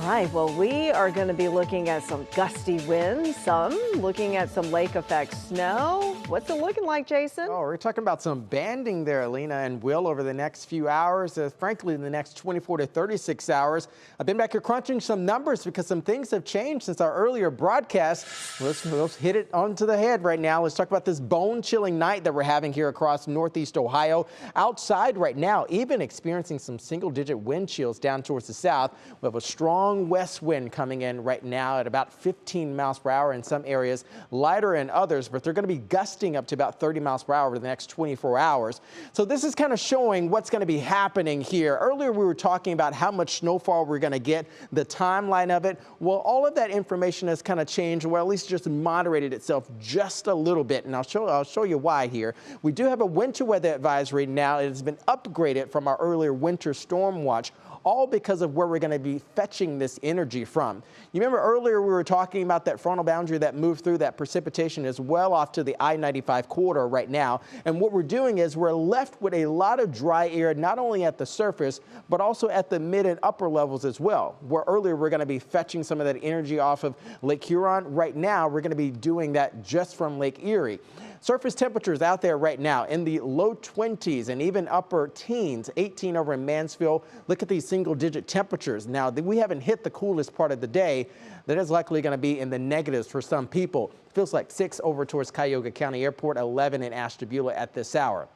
right, well, we are going to be looking at some gusty winds, some looking at some lake effect snow. What's it looking like, Jason? Oh, we're talking about some banding there, Alina and Will, over the next few hours. Frankly, in the next 24 to 36 hours. I've been back here crunching some numbers because some things have changed since our earlier broadcast. Let's hit it onto the head right now. Let's talk about this bone-chilling night that we're having here across northeast Ohio. Outside right now, even experiencing some single-digit wind chills down towards the south. We have a strong west wind coming in right now at about 15 miles per hour in some areas, lighter in others, but they're going to be gusting up to about 30 miles per hour over the next 24 hours. So this is kind of showing what's going to be happening here. Earlier we were talking about how much snowfall we're going to get, the timeline of it. Well, all of that information has kind of changed, or at least just moderated itself just a little bit, and I'll show you why here. We do have a winter weather advisory now. It has been upgraded from our earlier winter storm watch, all because of where we're going to be fetching this energy from. You remember earlier we were talking about that frontal boundary that moved through. That precipitation is well off to the I-95 corridor right now. And what we're doing is we're left with a lot of dry air, not only at the surface, but also at the mid and upper levels as well. Where earlier we're going to be fetching some of that energy off of Lake Huron. Right now, we're going to be doing that just from Lake Erie. Surface temperatures out there right now in the low 20s and even upper teens, 18 over in Mansfield. Look at these single-digit temperatures. Now, we haven't hit the coolest part of the day. That is likely going to be in the negatives for some people. Feels like 6 over towards Cuyahoga County Airport, 11 in Ashtabula at this hour.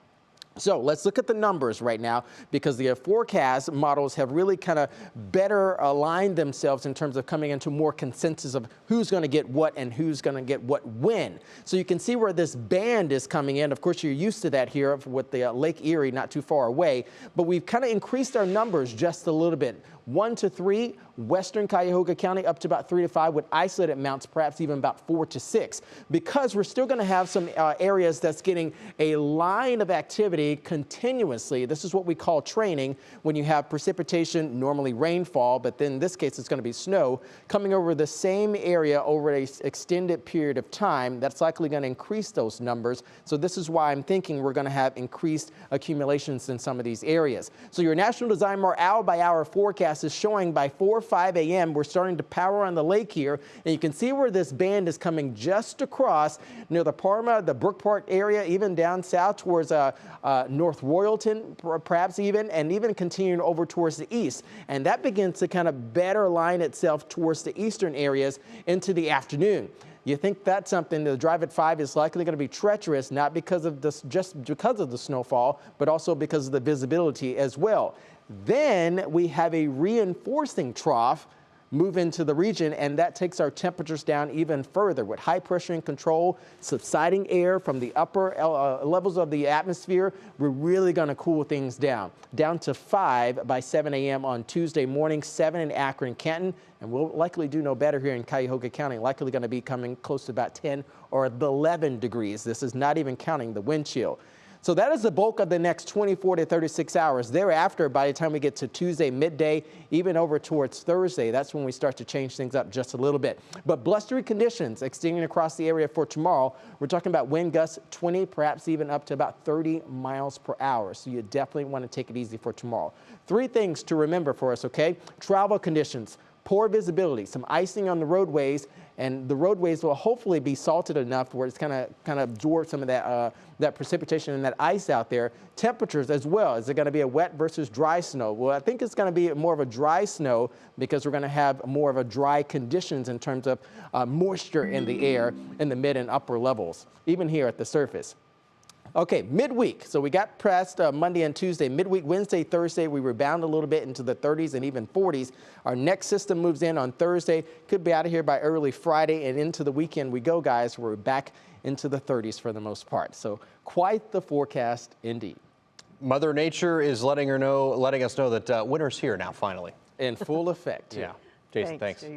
So let's look at the numbers right now, because the forecast models have really kind of better aligned themselves in terms of coming into more consensus of who's going to get what and who's going to get what when. So you can see where this band is coming in. Of course, you're used to that here with the Lake Erie not too far away, but we've kind of increased our numbers just a little bit. 1 to 3, western Cuyahoga County up to about 3 to 5 with isolated mounts, perhaps even about 4 to 6, because we're still going to have some areas that's getting a line of activity continuously. This is what we call training, when you have precipitation, normally rainfall, but then in this case it's going to be snow, coming over the same area over an extended period of time. That's likely going to increase those numbers. So this is why I'm thinking we're going to have increased accumulations in some of these areas. So your National Design-More hour-by-hour forecast is showing by 4 or 5 a.m. we're starting to power on the lake here, and you can see where this band is coming just across near the Parma, the Brook Park area, even down south towards North Royalton, perhaps even, and even continuing over towards the east. And that begins to kind of better line itself towards the eastern areas into the afternoon. You think that's something, the drive at 5 is likely going to be treacherous, not because of this, just because of the snowfall, but also because of the visibility as well. Then we have a reinforcing trough move into the region, and that takes our temperatures down even further with high pressure in control, subsiding air from the upper levels of the atmosphere. We're really going to cool things down to 5 by 7 a.m. on Tuesday morning, 7 in Akron, Canton, and we'll likely do no better here in Cuyahoga County, likely going to be coming close to about 10 or 11 degrees. This is not even counting the wind chill. So that is the bulk of the next 24 to 36 hours. Thereafter, by the time we get to Tuesday midday, even over towards Thursday, that's when we start to change things up just a little bit. But blustery conditions extending across the area for tomorrow. We're talking about wind gusts 20, perhaps even up to about 30 miles per hour. So you definitely want to take it easy for tomorrow. 3 things to remember for us, okay? Travel conditions, poor visibility, some icing on the roadways, and the roadways will hopefully be salted enough where it's kind of absorb some of that precipitation and that ice out there. Temperatures as well. Is it going to be a wet versus dry snow? Well, I think it's going to be more of a dry snow, because we're going to have more of a dry conditions in terms of moisture in the air in the mid and upper levels, even here at the surface. Okay, midweek. So we got past Monday and Tuesday. Midweek, Wednesday, Thursday, we rebound a little bit into the 30s and even 40s. Our next system moves in on Thursday. Could be out of here by early Friday, and into the weekend we go, guys. We're back into the 30s for the most part. So quite the forecast indeed. Mother Nature is letting us know that winter's here now, finally. In full effect. Yeah. Jason, thanks. Jason.